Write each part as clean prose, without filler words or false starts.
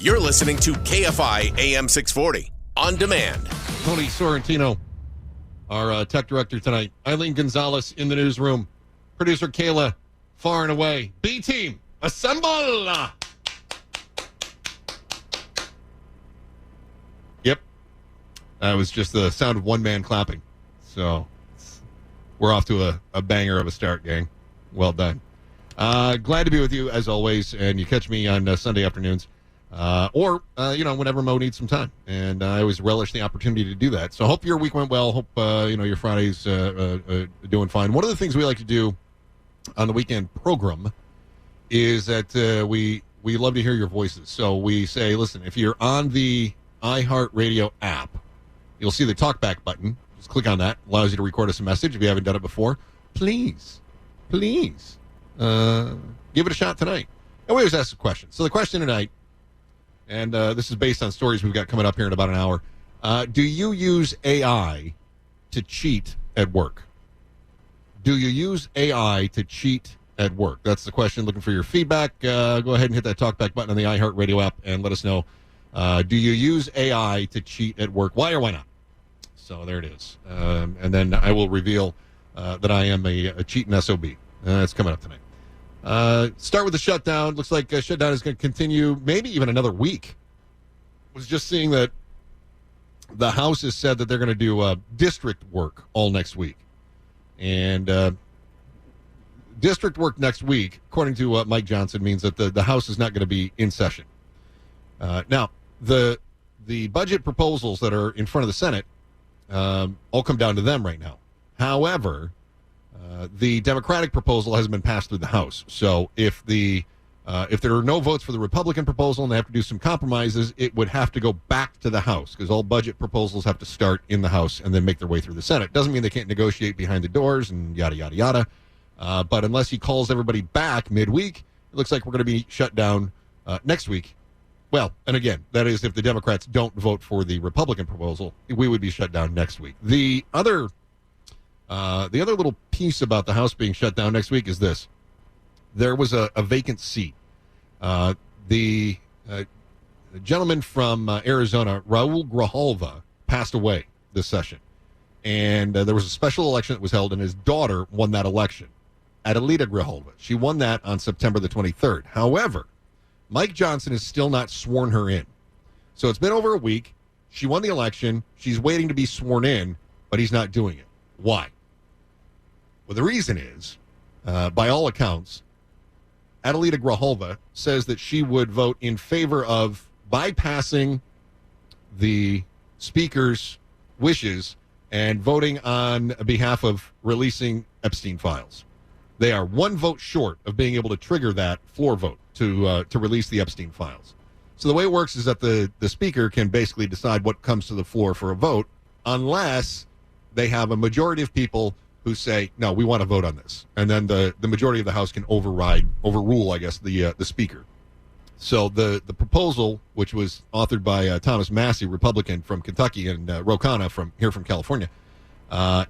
You're listening to KFI AM 640 on demand. Tony Sorrentino, our tech director tonight. Eileen Gonzalez in the newsroom. Producer Kayla, far and away. B-Team, assemble! Yep. That was just the sound of one man clapping. So we're off to a banger of a start, gang. Well done. Glad to be with you, as always, and you catch me on Sunday afternoons. Or whenever Mo needs some time. And I always relish the opportunity to do that. So hope your week went well. Hope, your Friday's doing fine. One of the things we like to do on the weekend program is that we love to hear your voices. So we say, listen, if you're on the iHeartRadio app, you'll see the talkback button. Just click on that. Allows you to record us a message if you haven't done it before. Please, give it a shot tonight. And we always ask a question. So the question tonight, and this is based on stories we've got coming up here in about an hour. Do you use AI to cheat at work? Do you use AI to cheat at work? That's the question. Looking for your feedback. Go ahead and hit that talkback button on the iHeartRadio app and let us know. Do you use AI to cheat at work? Why or why not? So there it is. And then I will reveal that I am a cheating SOB. That's coming up tonight. Start with the shutdown. Looks like shutdown is going to continue maybe even another week. I was just seeing that the House has said that they're going to do district work all next week. And district work next week, according to Mike Johnson, means that the House is not going to be in session. Now, the budget proposals that are in front of the Senate all come down to them right now. However, the Democratic proposal hasn't been passed through the House. So if there are no votes for the Republican proposal and they have to do some compromises, it would have to go back to the House because all budget proposals have to start in the House and then make their way through the Senate. Doesn't mean they can't negotiate behind the doors and yada, yada, yada. But unless he calls everybody back midweek, it looks like we're going to be shut down next week. Well, and again, that is if the Democrats don't vote for the Republican proposal, we would be shut down next week. The other little piece about the House being shut down next week is this. There was a vacant seat. The gentleman from Arizona, Raul Grijalva, passed away this session. And there was a special election that was held, and his daughter won that election, Adelita Grijalva. She won that on September the 23rd. However, Mike Johnson has still not sworn her in. So it's been over a week. She won the election. She's waiting to be sworn in, but he's not doing it. Why? Well, the reason is, by all accounts, Adelita Grijalva says that she would vote in favor of bypassing the Speaker's wishes and voting on behalf of releasing Epstein files. They are one vote short of being able to trigger that floor vote to release the Epstein files. So the way it works is that the Speaker can basically decide what comes to the floor for a vote unless they have a majority of people who say, no, we want to vote on this. And then the majority of the House can overrule, I guess, the Speaker. So the proposal, which was authored by Thomas Massey, Republican from Kentucky, and Ro Khanna from California,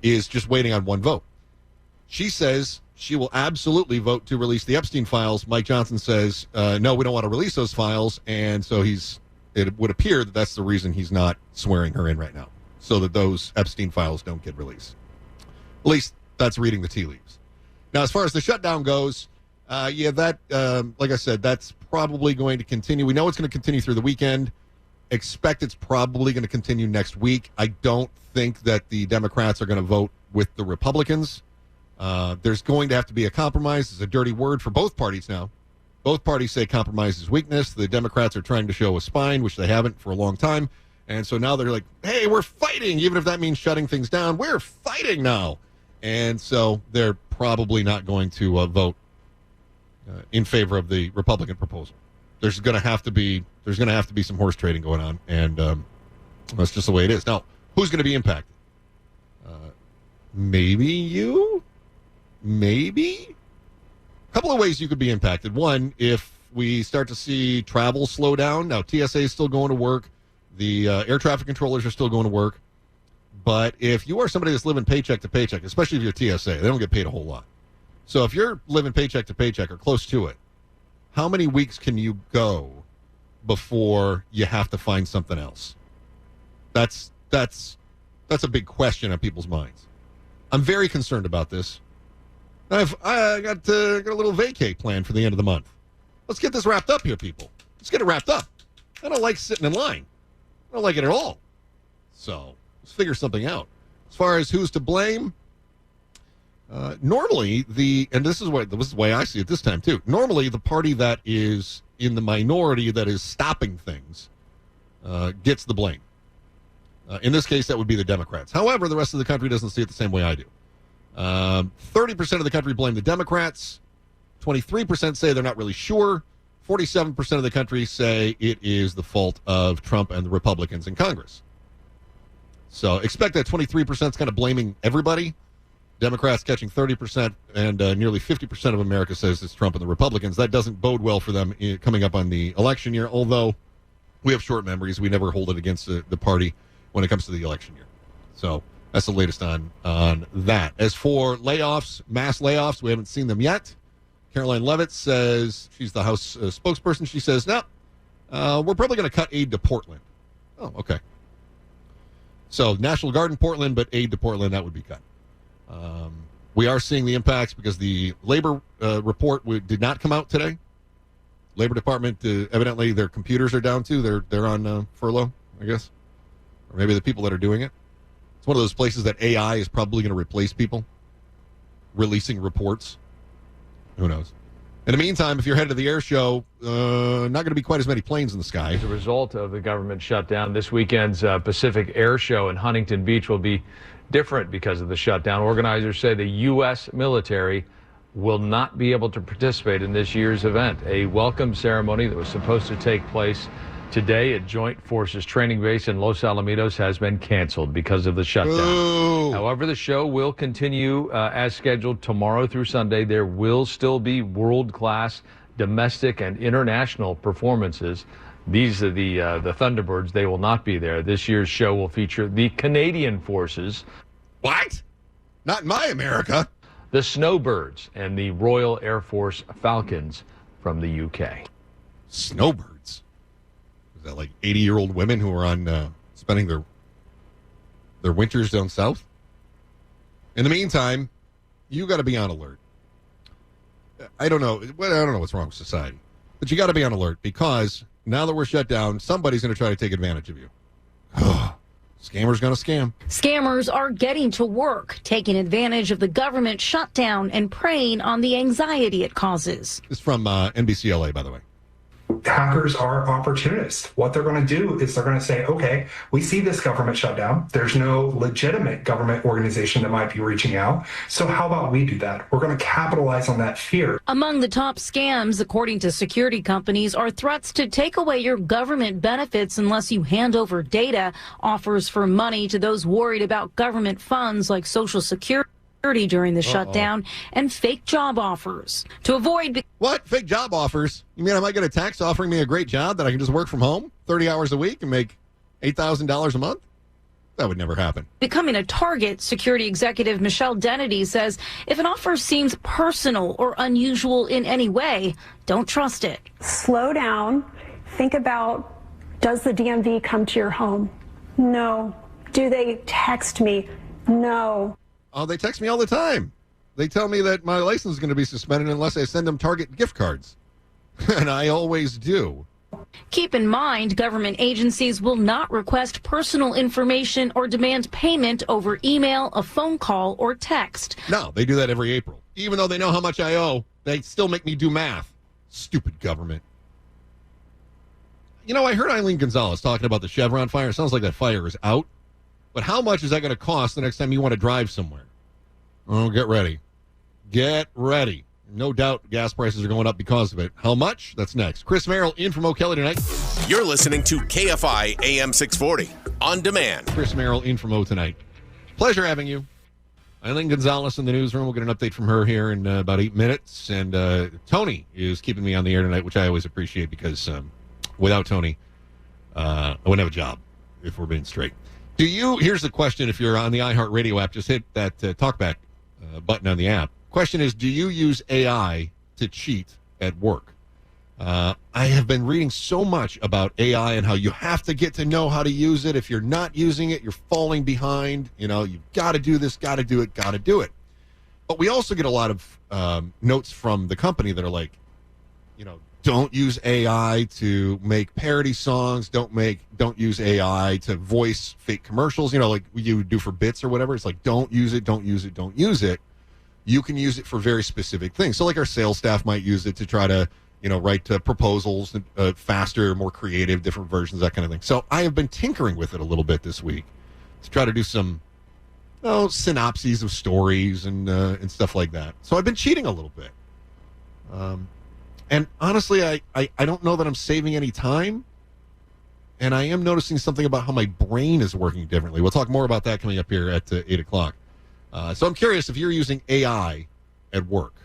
is just waiting on one vote. She says she will absolutely vote to release the Epstein files. Mike Johnson says, no, we don't want to release those files. And so it would appear that that's the reason he's not swearing her in right now, so that those Epstein files don't get released. At least that's reading the tea leaves. Now, as far as the shutdown goes, like I said, that's probably going to continue. We know it's going to continue through the weekend. Expect it's probably going to continue next week. I don't think that the Democrats are going to vote with the Republicans. There's going to have to be a compromise. It's a dirty word for both parties now. Both parties say compromise is weakness. The Democrats are trying to show a spine, which they haven't for a long time. And so now they're like, hey, we're fighting. Even if that means shutting things down, we're fighting now. And so they're probably not going to vote in favor of the Republican proposal. There's going to have to be some horse trading going on, and that's just the way it is. Now, who's going to be impacted? Maybe you? Maybe? A couple of ways you could be impacted. One, if we start to see travel slow down. Now, TSA is still going to work. The air traffic controllers are still going to work. But if you are somebody that's living paycheck to paycheck, especially if you're TSA, they don't get paid a whole lot. So if you're living paycheck to paycheck or close to it, how many weeks can you go before you have to find something else? That's a big question on people's minds. I'm very concerned about this. I got a little vacay planned for the end of the month. Let's get this wrapped up here, people. Let's get it wrapped up. I don't like sitting in line. I don't like it at all. So let's figure something out. As far as who's to blame, normally and this is the way I see it this time too. Normally, the party that is in the minority that is stopping things gets the blame. In this case, that would be the Democrats. However, the rest of the country doesn't see it the same way I do. 30% of the country blame the Democrats. 23% say they're not really sure. 47% of the country say it is the fault of Trump and the Republicans in Congress. So expect that 23% is kind of blaming everybody. Democrats catching 30%, and nearly 50% of America says it's Trump and the Republicans. That doesn't bode well for them coming up on the election year, although we have short memories. We never hold it against the party when it comes to the election year. So that's the latest on that. As for layoffs, mass layoffs, we haven't seen them yet. Caroline Leavitt says, she's the House spokesperson, she says, no, we're probably going to cut aid to Portland. Oh, okay. So National Guard in Portland, but aid to Portland, that would be cut. We are seeing the impacts because the labor report did not come out today. Labor Department, evidently their computers are down too. They're on furlough, I guess. Or maybe the people that are doing it. It's one of those places that AI is probably going to replace people releasing reports. Who knows? In the meantime, if you're headed to the air show, not going to be quite as many planes in the sky. As a result of the government shutdown, this weekend's Pacific Air Show in Huntington Beach will be different because of the shutdown. Organizers say the U.S. military will not be able to participate in this year's event. A welcome ceremony that was supposed to take place today at Joint Forces Training Base in Los Alamitos has been canceled because of the shutdown. Ooh. However, the show will continue as scheduled tomorrow through Sunday. There will still be world-class domestic and international performances. These are the Thunderbirds. They will not be there. This year's show will feature the Canadian Forces. What? Not in my America. The Snowbirds and the Royal Air Force Falcons from the UK. Snowbirds? Is that like 80-year-old women who are on spending their winters down south? In the meantime, you got to be on alert. I don't know what's wrong with society, but you got to be on alert because now that we're shut down, somebody's going to try to take advantage of you. Scammers going to scam. Scammers are getting to work, taking advantage of the government shutdown and preying on the anxiety it causes. This is from NBCLA, by the way. Hackers are opportunists. What they're going to do is they're going to say, okay, we see this government shutdown. There's no legitimate government organization that might be reaching out. So how about we do that? We're going to capitalize on that fear. Among the top scams, according to security companies, are threats to take away your government benefits unless you hand over data, offers for money to those worried about government funds like Social Security during the shutdown, and fake job offers. To avoid... What? Fake job offers? You mean I might get a text offering me a great job that I can just work from home 30 hours a week and make $8,000 a month? That would never happen. Becoming a target, security executive Michelle Dennedy says if an offer seems personal or unusual in any way, don't trust it. Slow down. Think about, does the DMV come to your home? No. Do they text me? No. Oh, they text me all the time. They tell me that my license is going to be suspended unless I send them Target gift cards. And I always do. Keep in mind, government agencies will not request personal information or demand payment over email, a phone call, or text. No, they do that every April. Even though they know how much I owe, they still make me do math. Stupid government. You know, I heard Eileen Gonzalez talking about the Chevron fire. It sounds like that fire is out. But how much is that going to cost the next time you want to drive somewhere? Oh, get ready. Get ready. No doubt gas prices are going up because of it. How much? That's next. Chris Merrill in from O'Kelly tonight. You're listening to KFI AM 640 on demand. Chris Merrill in from O tonight. Pleasure having you. Eileen Gonzalez in the newsroom. We'll get an update from her here in about 8 minutes. And Tony is keeping me on the air tonight, which I always appreciate because without Tony, I wouldn't have a job, if we're being straight. Here's the question. If you're on the iHeartRadio app, just hit that talkback button on the app. Question is, do you use AI to cheat at work? I have been reading so much about AI and how you have to get to know how to use it. If you're not using it, you're falling behind. You know, you've got to do this, got to do it, got to do it. But we also get a lot of notes from the company that are like, you know, don't use AI to make parody songs. Don't use AI to voice fake commercials. You know, like you do for bits or whatever. It's like, don't use it, don't use it, don't use it. You can use it for very specific things. So like our sales staff might use it to try to, you know, write proposals faster, more creative, different versions, that kind of thing. So I have been tinkering with it a little bit this week to try to do some synopses of stories and stuff like that. So I've been cheating a little bit. And honestly, I don't know that I'm saving any time. And I am noticing something about how my brain is working differently. We'll talk more about that coming up here at 8 o'clock. So I'm curious if you're using AI at work.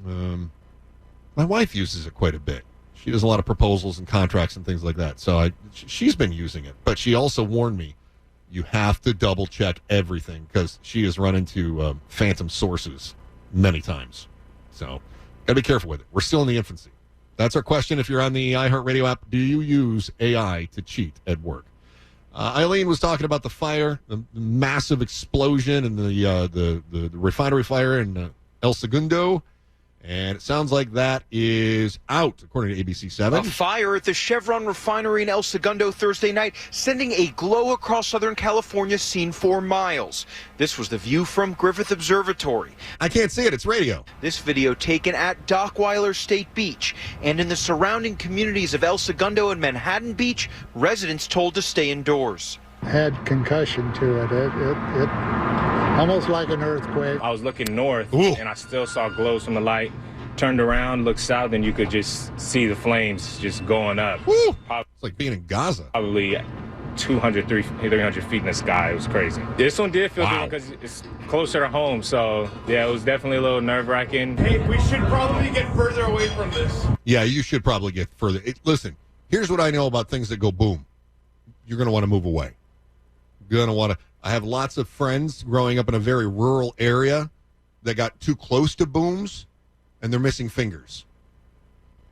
My wife uses it quite a bit. She does a lot of proposals and contracts and things like that. So she's been using it. But she also warned me, you have to double check everything because she has run into phantom sources many times. So got to be careful with it. We're still in the infancy. That's our question. If you're on the iHeartRadio app, do you use AI to cheat at work? Eileen was talking about the fire, the massive explosion in the refinery fire in El Segundo. And it sounds like that is out, according to ABC7. A fire at the Chevron Refinery in El Segundo Thursday night, sending a glow across Southern California, seen 4 miles. This was the view from Griffith Observatory. I can't see it. It's radio. This video taken at Dockweiler State Beach. And in the surrounding communities of El Segundo and Manhattan Beach, residents told to stay indoors. Had concussion to it. It almost like an earthquake. I was looking north, and I still saw glows from the light. Turned around, looked south, and you could just see the flames just going up. It's like being in Gaza. Probably 200, 300 feet in the sky. It was crazy. This one did feel good because it's closer to home, so yeah, it was definitely a little nerve-wracking. Hey, we should probably get further away from this. Yeah, you should probably get further. Listen, here's what I know about things that go boom. You're going to want to move away. I have lots of friends growing up in a very rural area that got too close to booms, and they're missing fingers.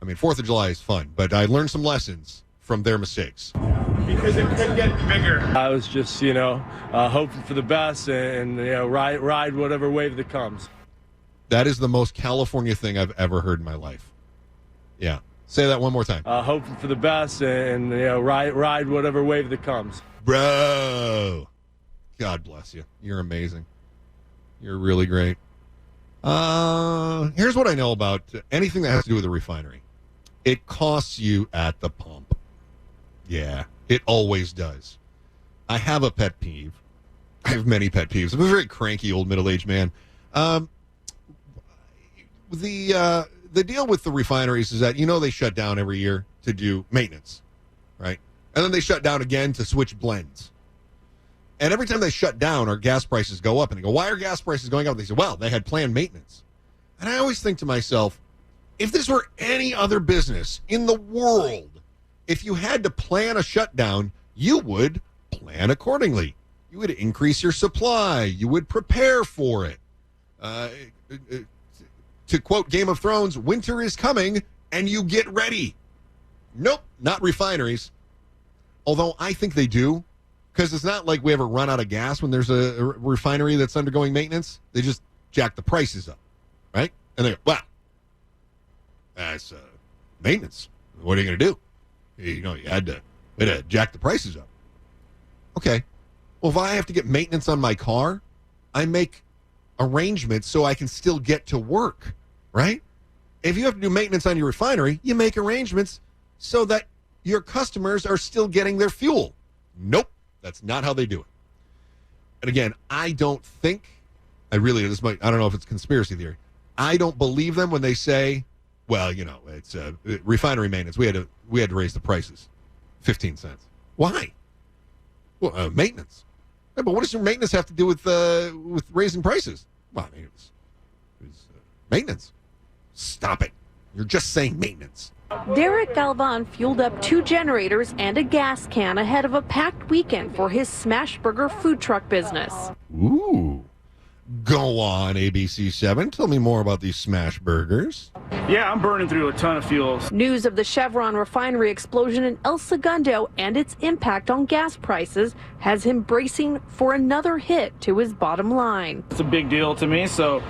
I mean, 4th of July is fun, but I learned some lessons from their mistakes. Because it could get bigger. I was just, hoping for the best and ride whatever wave that comes. That is the most California thing I've ever heard in my life. Yeah. Say that one more time. Hoping for the best and ride whatever wave that comes. Bro. God bless you. You're amazing. You're really great. Here's what I know about anything that has to do with a refinery. It costs you at the pump. Yeah, it always does. I have a pet peeve. I have many pet peeves. I'm a very cranky old middle-aged man. The deal with the refineries is that, they shut down every year to do maintenance, right? And then they shut down again to switch blends. And every time they shut down, our gas prices go up. And they go, why are gas prices going up? They say, well, they had planned maintenance. And I always think to myself, if this were any other business in the world, if you had to plan a shutdown, you would plan accordingly. You would increase your supply. You would prepare for it. To quote Game of Thrones, winter is coming, and you get ready. Nope, not refineries. Although I think they do. Because it's not like we ever run out of gas when there's a refinery that's undergoing maintenance. They just jack the prices up, right? And they go, wow, that's maintenance. What are you going to do? You had to jack the prices up. Okay. Well, if I have to get maintenance on my car, I make arrangements so I can still get to work, right? If you have to do maintenance on your refinery, you make arrangements so that your customers are still getting their fuel. Nope. That's not how they do it. And again, I don't know if it's conspiracy theory. I don't believe them when they say, well, it's refinery maintenance. We had to raise the prices 15 cents. Why? Well, maintenance. Yeah, but what does your maintenance have to do with raising prices? Well, I mean, it was maintenance. Stop it. You're just saying maintenance. Derek Galvan fueled up 2 generators and a gas can ahead of a packed weekend for his Smashburger food truck business. Ooh. Go on, ABC7. Tell me more about these smash burgers. Yeah, I'm burning through a ton of fuels. News of the Chevron refinery explosion in El Segundo and its impact on gas prices has him bracing for another hit to his bottom line. It's a big deal to me, so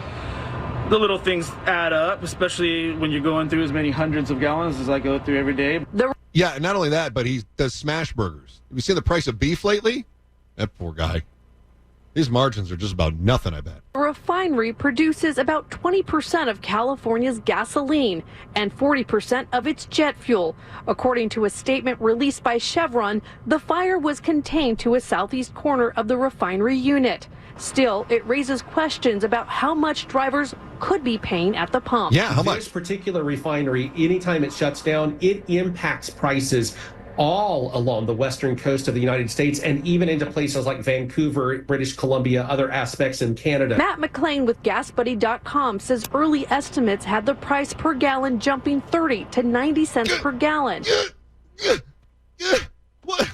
the little things add up, especially when you're going through as many hundreds of gallons as I go through every day. Yeah, not only that, but he does smash burgers. Have you seen the price of beef lately? That poor guy. His margins are just about nothing, I bet. The refinery produces about 20% of California's gasoline and 40% of its jet fuel. According to a statement released by Chevron, the fire was contained to a southeast corner of the refinery unit. Still, it raises questions about how much drivers could be paying at the pump. Yeah, how much? This particular refinery, anytime it shuts down, it impacts prices all along the western coast of the United States and even into places like Vancouver, British Columbia, other aspects in Canada. Matt McLean with GasBuddy.com says early estimates had the price per gallon jumping 30 to 90 cents per gallon. What?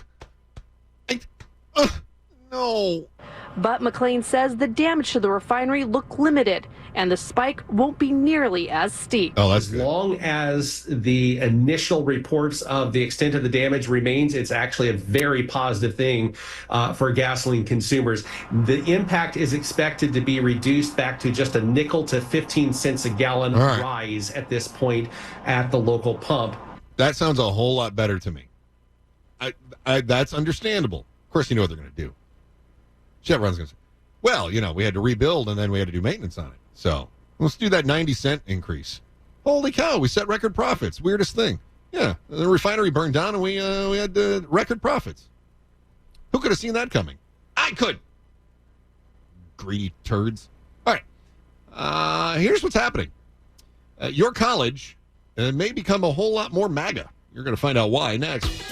No. But McLean says the damage to the refinery looked limited and the spike won't be nearly as steep. Oh, that's as good. long as the initial reports of the extent of the damage remains, it's actually a very positive thing for gasoline consumers. The impact is expected to be reduced back to just a nickel to 15 cents a gallon rise at this point at the local pump. That sounds a whole lot better to me. That's understandable. Of course, you know what they're going to do. Chevron's going to say, well, we had to rebuild and then we had to do maintenance on it. So let's do that 90-cent increase. Holy cow, we set record profits. Weirdest thing. Yeah, the refinery burned down and we had record profits. Who could have seen that coming? I could. Greedy turds. All right. Here's what's happening. Your college may become a whole lot more MAGA. You're going to find out why next.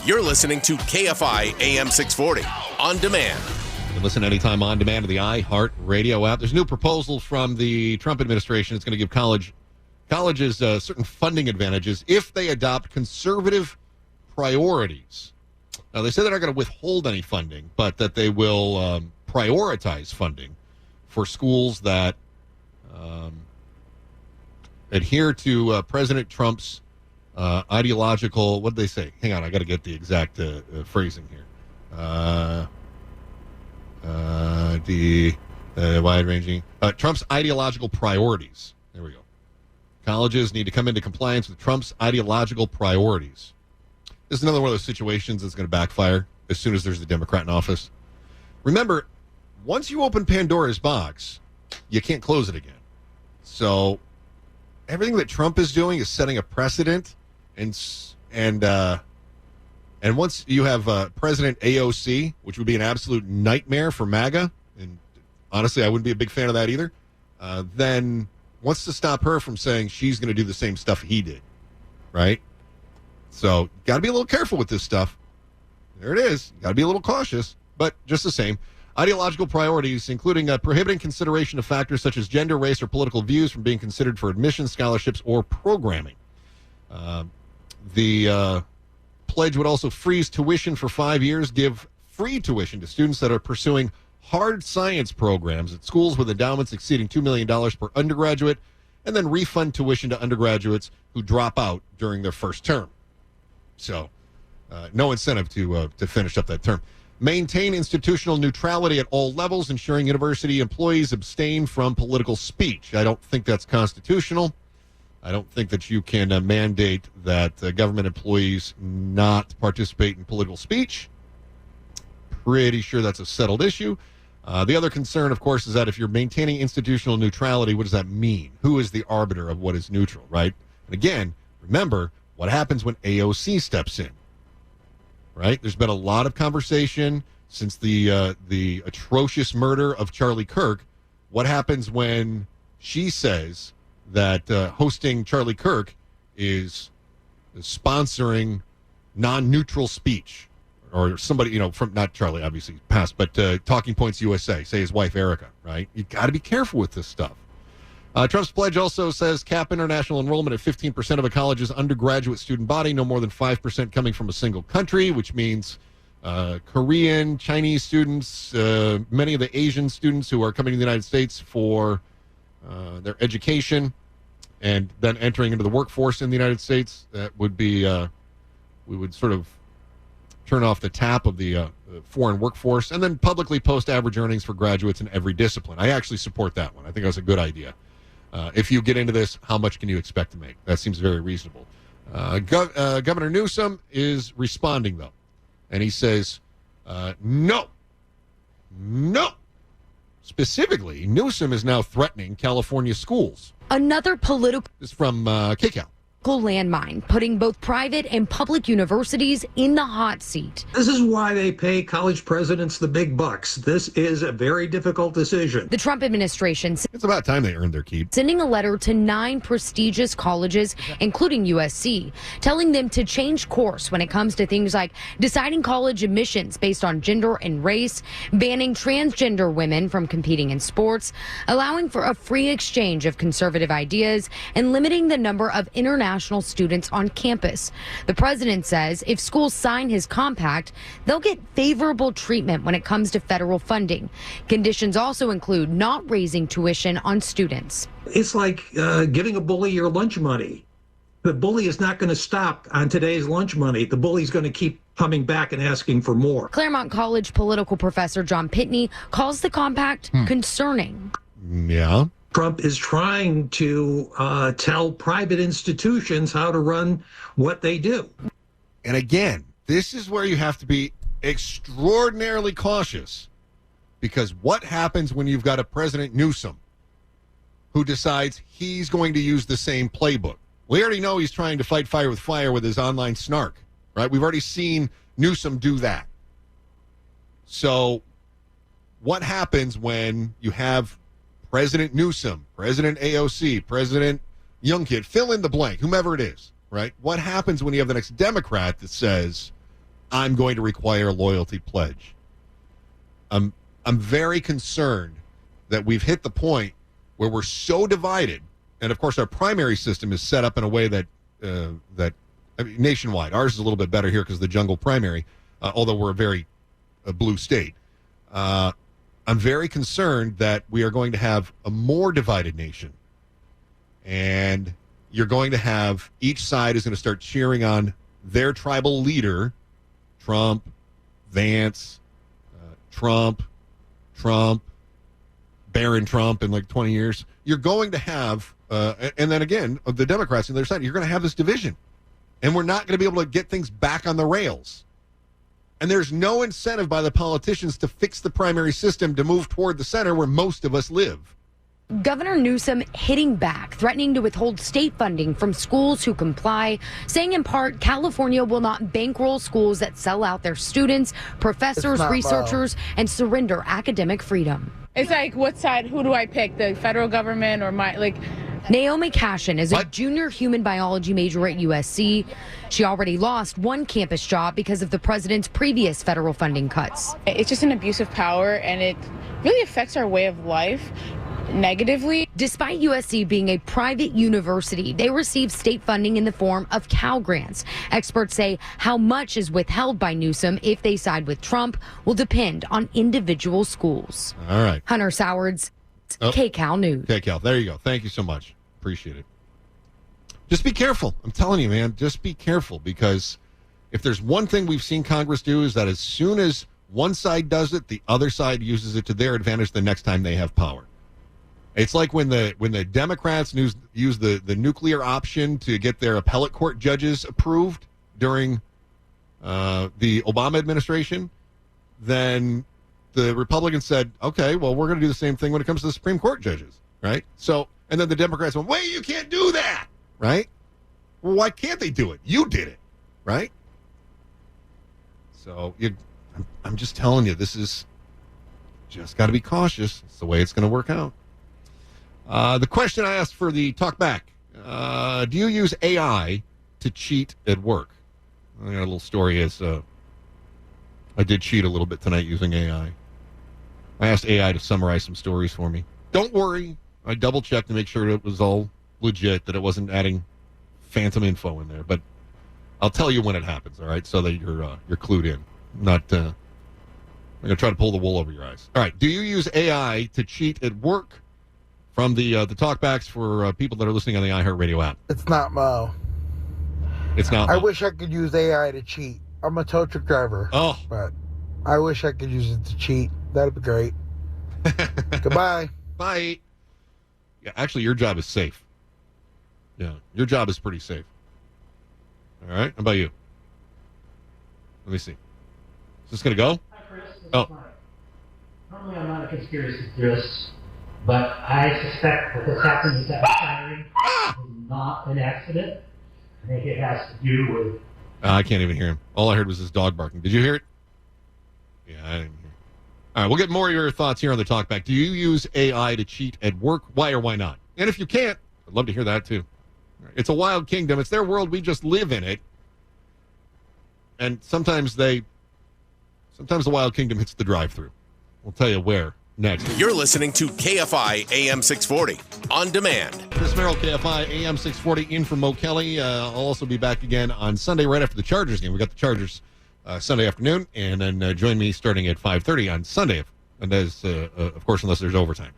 You're listening to KFI AM 640 on demand. You can listen anytime on demand to the iHeart Radio app. There's a new proposal from the Trump administration. It's going to give colleges certain funding advantages if they adopt conservative priorities. Now, they say they're not going to withhold any funding, but that they will prioritize funding for schools that adhere to President Trump's ideological, what did they say? Hang on, I got to get the exact phrasing here. The wide-ranging Trump's ideological priorities. There we go. Colleges need to come into compliance with Trump's ideological priorities. This is another one of those situations that's going to backfire as soon as there's a Democrat in office. Remember, once you open Pandora's box, you can't close it again. So everything that Trump is doing is setting a precedent, and once you have President AOC, which would be an absolute nightmare for MAGA, and honestly, I wouldn't be a big fan of that either, then wants to stop her from saying she's going to do the same stuff he did, right? So got to be a little careful with this stuff. There it is. Got to be a little cautious, but just the same. Ideological priorities, including prohibiting consideration of factors such as gender, race, or political views from being considered for admission, scholarships, or programming. The pledge would also freeze tuition for 5 years, give free tuition to students that are pursuing hard science programs at schools with endowments exceeding $2 million per undergraduate, and then refund tuition to undergraduates who drop out during their first term. So, no incentive to finish up that term. Maintain institutional neutrality at all levels, ensuring university employees abstain from political speech. I don't think that's constitutional. I don't think that you can mandate that government employees not participate in political speech. Pretty sure that's a settled issue. The other concern, of course, is that if you're maintaining institutional neutrality, what does that mean? Who is the arbiter of what is neutral, right? And again, remember what happens when AOC steps in, right? There's been a lot of conversation since the atrocious murder of Charlie Kirk. What happens when she says that hosting Charlie Kirk is sponsoring non-neutral speech? Or somebody, from not Charlie, obviously passed, but Talking Points USA, say his wife Erica, right? You got to be careful with this stuff. Trump's pledge also says cap international enrollment at 15% of a college's undergraduate student body, no more than 5% coming from a single country, which means Korean, Chinese students, many of the Asian students who are coming to the United States for their education and then entering into the workforce in the United States. That would be, we would sort of turn off the tap of the foreign workforce and then publicly post average earnings for graduates in every discipline. I actually support that one. I think that's a good idea. If you get into this, how much can you expect to make? That seems very reasonable. Governor Newsom is responding, though, and he says, no. Specifically, Newsom is now threatening California schools. Another political... This is from KCAL. Landmine, putting both private and public universities in the hot seat. This is why they pay college presidents the big bucks. This is a very difficult decision. The Trump administration... It's about time they earned their keep. ...sending a letter to 9 prestigious colleges, including USC, telling them to change course when it comes to things like deciding college admissions based on gender and race, banning transgender women from competing in sports, allowing for a free exchange of conservative ideas, and limiting the number of international students on campus. The president says if schools sign his compact, they'll get favorable treatment when it comes to federal funding. Conditions also include not raising tuition on students. It's like giving a bully your lunch money. The bully is not going to stop on today's lunch money. The bully's going to keep coming back and asking for more. Claremont College political professor John Pitney calls the compact concerning. Yeah. Trump is trying to tell private institutions how to run what they do. And again, this is where you have to be extraordinarily cautious, because what happens when you've got a President Newsom who decides he's going to use the same playbook? We already know he's trying to fight fire with his online snark, right? We've already seen Newsom do that. So what happens when you have President Newsom, President AOC, President Youngkid, fill in the blank, whomever it is, right? What happens when you have the next Democrat that says, I'm going to require a loyalty pledge? I'm very concerned that we've hit the point where we're so divided, and of course our primary system is set up in a way that nationwide. Ours is a little bit better here because of the jungle primary, although we're a very blue state. I'm very concerned that we are going to have a more divided nation. And you're going to have, each side is going to start cheering on their tribal leader, Trump, Vance, Trump, Barron Trump in like 20 years. You're going to have, and then again, the Democrats on their side, you're going to have this division. And we're not going to be able to get things back on the rails. And there's no incentive by the politicians to fix the primary system to move toward the center where most of us live. Governor Newsom hitting back, threatening to withhold state funding from schools who comply, saying in part California will not bankroll schools that sell out their students, professors, researchers, and surrender academic freedom. It's like, what side, who do I pick, the federal government or Naomi Cashin is a junior human biology major at USC. She already lost one campus job because of the president's previous federal funding cuts. It's just an abuse of power, and it really affects our way of life negatively. Despite USC being a private university, they receive state funding in the form of Cal grants. Experts say how much is withheld by Newsom if they side with Trump will depend on individual schools. All right. Hunter Sowards, KCAL News. KCAL, there you go. Thank you so much. Appreciate it. Just be careful. I'm telling you, man, just be careful, because if there's one thing we've seen Congress do is that as soon as one side does it, the other side uses it to their advantage the next time they have power. It's like when the Democrats used the nuclear option to get their appellate court judges approved during the Obama administration, then the Republicans said, okay, well, we're going to do the same thing when it comes to the Supreme Court judges, right? So, and then the Democrats went, wait, you can't do that, right? Well, why can't they do it? You did it, right? So I'm just telling you, this is just got to be cautious. It's the way it's going to work out. The question I asked for the talk back, do you use AI to cheat at work? I got a little story is I did cheat a little bit tonight using AI. I asked AI to summarize some stories for me. Don't worry. I double-checked to make sure it was all legit, that it wasn't adding phantom info in there. But I'll tell you when it happens, all right, so that you're clued in. I'm going to try to pull the wool over your eyes. All right. Do you use AI to cheat at work? From the talkbacks for people that are listening on the iHeartRadio app. It's not Mo. It's not Mo. I wish I could use AI to cheat. I'm a tow truck driver. Oh. But I wish I could use it to cheat. That'd be great. Goodbye. Bye. Yeah, actually, your job is safe. Yeah, your job is pretty safe. All right. How about you? Let me see. Is this going to go? Hi, Chris. This is Mike. Normally, I'm not a conspiracy theorist, but I suspect what has happened is that refinery is not an accident. I think it has to do with... I can't even hear him. All I heard was his dog barking. Did you hear it? Yeah, I didn't hear it. All right, we'll get more of your thoughts here on the talkback. Do you use AI to cheat at work? Why or why not? And if you can't, I'd love to hear that too. It's a wild kingdom. It's their world. We just live in it. And sometimes the wild kingdom hits the drive-through. We'll tell you where next. You're listening to KFI AM 640 on demand. Chris Merrill, KFI AM 640 in for Mo Kelly. I'll also be back again on Sunday right after the Chargers game. We got the Chargers Sunday afternoon, and then join me starting at 5:30 on Sunday, and as of course, unless there's overtime.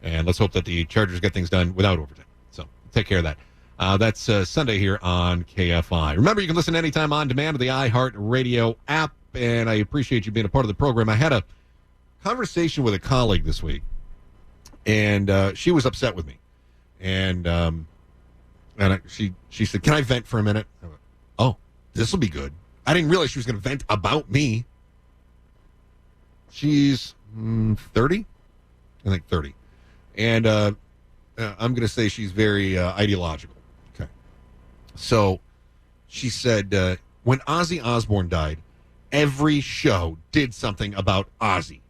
And let's hope that the Chargers get things done without overtime. So take care of that. That's Sunday here on KFI. Remember, you can listen anytime on demand to the iHeartRadio app, and I appreciate you being a part of the program. I had a conversation with a colleague this week, and she was upset with me. And she said, "Can I vent for a minute?" I went, "Oh, this will be good." I didn't realize she was going to vent about me. She's 30, I think 30, and I'm going to say she's very ideological. Okay, so she said when Ozzy Osbourne died, every show did something about Ozzy.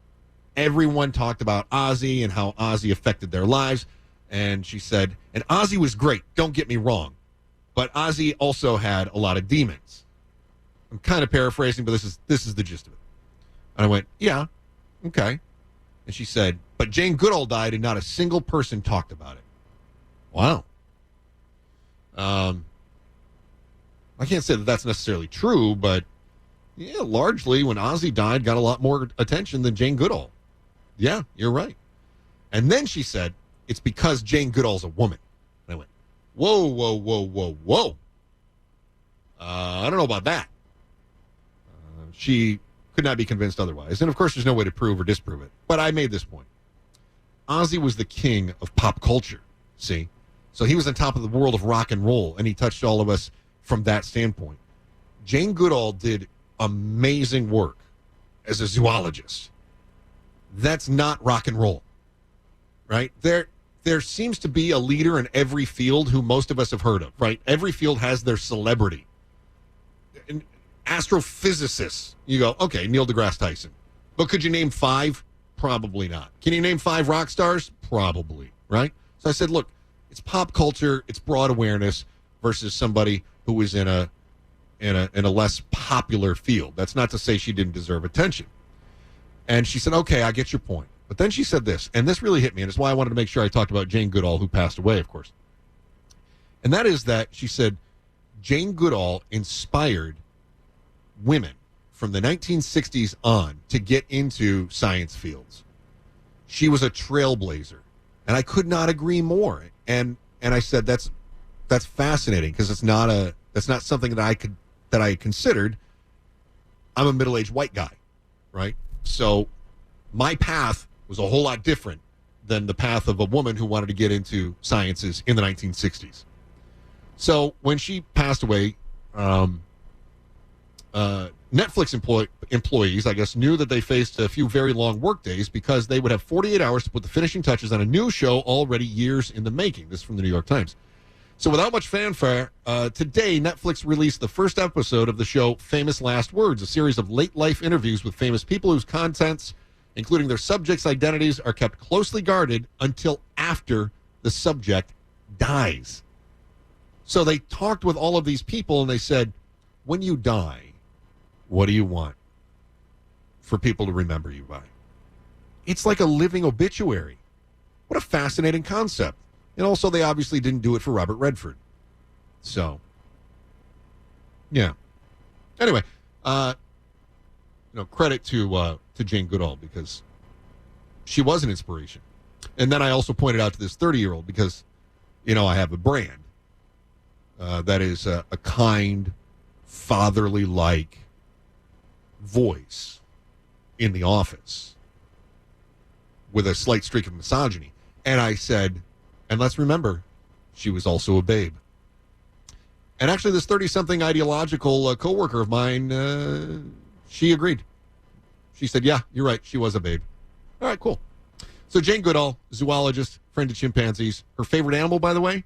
Everyone talked about Ozzy and how Ozzy affected their lives. And she said, and Ozzy was great, don't get me wrong, but Ozzy also had a lot of demons. I'm kind of paraphrasing, but this is the gist of it. And I went, yeah, okay. And she said, but Jane Goodall died and not a single person talked about it. Wow. I can't say that that's necessarily true, but yeah, largely when Ozzy died, got a lot more attention than Jane Goodall. Yeah, you're right. And then she said, it's because Jane Goodall's a woman. And I went, whoa, whoa, whoa, whoa, whoa. I don't know about that. She could not be convinced otherwise. And, of course, there's no way to prove or disprove it. But I made this point. Ozzy was the king of pop culture, see? So he was on top of the world of rock and roll, and he touched all of us from that standpoint. Jane Goodall did amazing work as a zoologist. That's not rock and roll, right? There seems to be a leader in every field who most of us have heard of, right? Every field has their celebrity. And astrophysicists, you go, okay, Neil deGrasse Tyson. But could you name 5? Probably not. Can you name 5 rock stars? Probably, right? So I said, look, it's pop culture, it's broad awareness versus somebody who is in a less popular field. That's not to say she didn't deserve attention. And she said, okay, I get your point. But then she said this, and this really hit me, and it's why I wanted to make sure I talked about Jane Goodall, who passed away, of course. And that is that she said Jane Goodall inspired women from the 1960s on to get into science fields. She was a trailblazer, and I could not agree more. And I said that's fascinating because that's not something that I considered. I'm a middle-aged white guy, right? So my path was a whole lot different than the path of a woman who wanted to get into sciences in the 1960s. So when she passed away, Netflix employees, I guess, knew that they faced a few very long work days because they would have 48 hours to put the finishing touches on a new show already years in the making. This is from the New York Times. So without much fanfare, today Netflix released the first episode of the show Famous Last Words, a series of late-life interviews with famous people whose contents, including their subjects' identities, are kept closely guarded until after the subject dies. So they talked with all of these people, and they said, when you die, what do you want for people to remember you by? It's like a living obituary. What a fascinating concept. And also, they obviously didn't do it for Robert Redford. So, yeah. Anyway, credit to Jane Goodall, because she was an inspiration. And then I also pointed out to this 30-year-old because, I have a brand that is a kind, fatherly-like voice in the office with a slight streak of misogyny. And I said, and let's remember, she was also a babe. And actually, this 30-something ideological coworker of mine, she agreed. She said, yeah, you're right. She was a babe. All right, cool. So Jane Goodall, zoologist, friend of chimpanzees. Her favorite animal, by the way,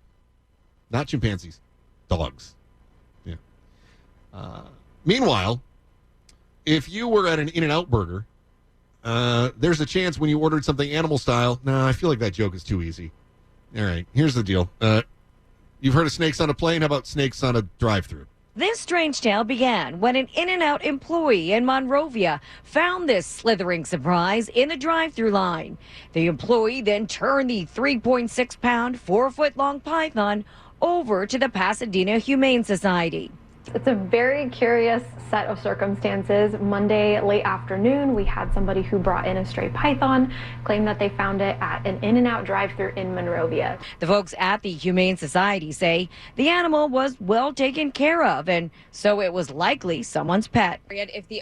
not chimpanzees, dogs. Yeah. Meanwhile, if you were at an In-N-Out burger, there's a chance when you ordered something animal style. No, I feel like that joke is too easy. All right, here's the deal. You've heard of snakes on a plane? How about snakes on a drive-thru? This strange tale began when an In-N-Out employee in Monrovia found this slithering surprise in the drive-thru line. The employee then turned the 3.6-pound, 4-foot-long python over to the Pasadena Humane Society. It's a very curious set of circumstances. Monday late afternoon, we had somebody who brought in a stray python, claimed that they found it at an In-N-Out drive-thru in Monrovia. The folks at the Humane Society say the animal was well taken care of, and so it was likely someone's pet. If the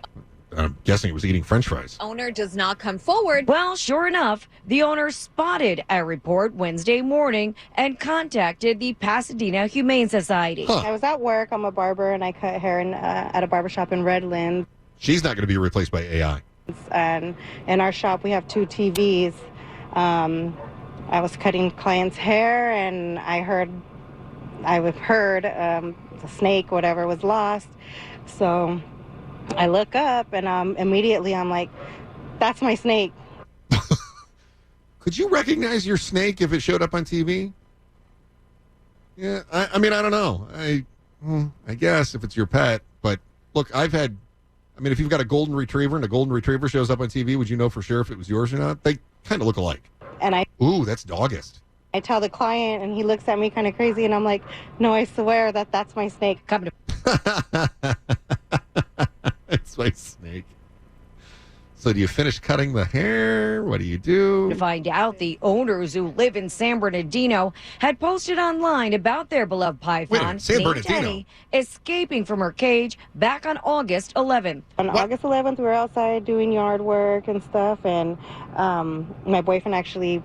I'm guessing it was eating French fries. owner does not come forward. Well, sure enough, the owner spotted a report Wednesday morning and contacted the Pasadena Humane Society. I was at work. I'm a barber, and I cut hair at a barbershop in Redlands. She's not going to be replaced by AI. And in our shop, we have 2 TVs. I was cutting clients' hair, and I heard the snake, whatever, was lost. So I look up, and immediately I'm like, that's my snake. Could you recognize your snake if it showed up on TV? Yeah, I mean, I don't know. I guess if it's your pet. But look, if you've got a golden retriever and a golden retriever shows up on TV, would you know for sure if it was yours or not? They kind of look alike. And Ooh, that's doggist. I tell the client, and he looks at me kind of crazy, and I'm like, no, I swear that's my snake. Come to It's my snake. So do you finish cutting the hair? What do you do? To find out, the owners who live in San Bernardino had posted online about their beloved python, San named Bernardino? Henny, escaping from her cage back on August 11th. On August 11th, we were outside doing yard work and stuff, and my boyfriend actually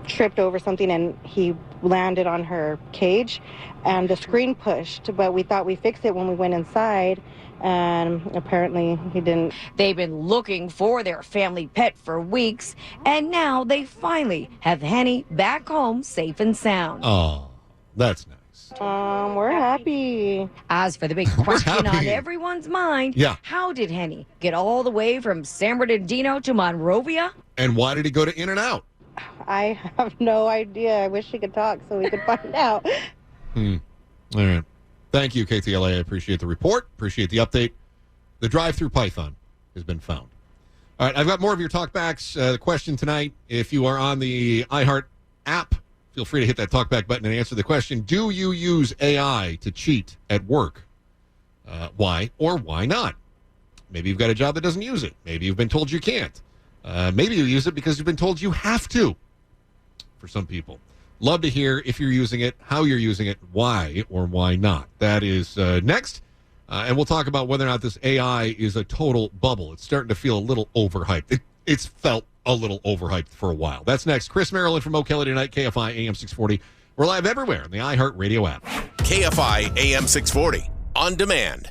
tripped over something, and he landed on her cage, and the screen pushed, but we thought we fixed it when we went inside, and apparently he didn't. They've been looking for their family pet for weeks, and now they finally have Henny back home safe and sound. Oh, that's nice. We're happy. As for the big question on everyone's mind, how did Henny get all the way from San Bernardino to Monrovia? And why did he go to In-N-Out? I have no idea. I wish he could talk so we could find out. All right. Thank you, KTLA. I appreciate the report. Appreciate the update. The drive-through python has been found. All right, I've got more of your talkbacks. The question tonight, if you are on the iHeart app, feel free to hit that talkback button and answer the question. Do you use AI to cheat at work? Why or why not? Maybe you've got a job that doesn't use it. Maybe you've been told you can't. Maybe you use it because you've been told you have to. For some people. Love to hear if you're using it, how you're using it, why or why not. That is next. And we'll talk about whether or not this AI is a total bubble. It's starting to feel a little overhyped. It's felt a little overhyped for a while. That's next. Chris Maryland from O'Kelly tonight, KFI AM 640. We're live everywhere on the iHeart Radio app. KFI AM 640. On demand.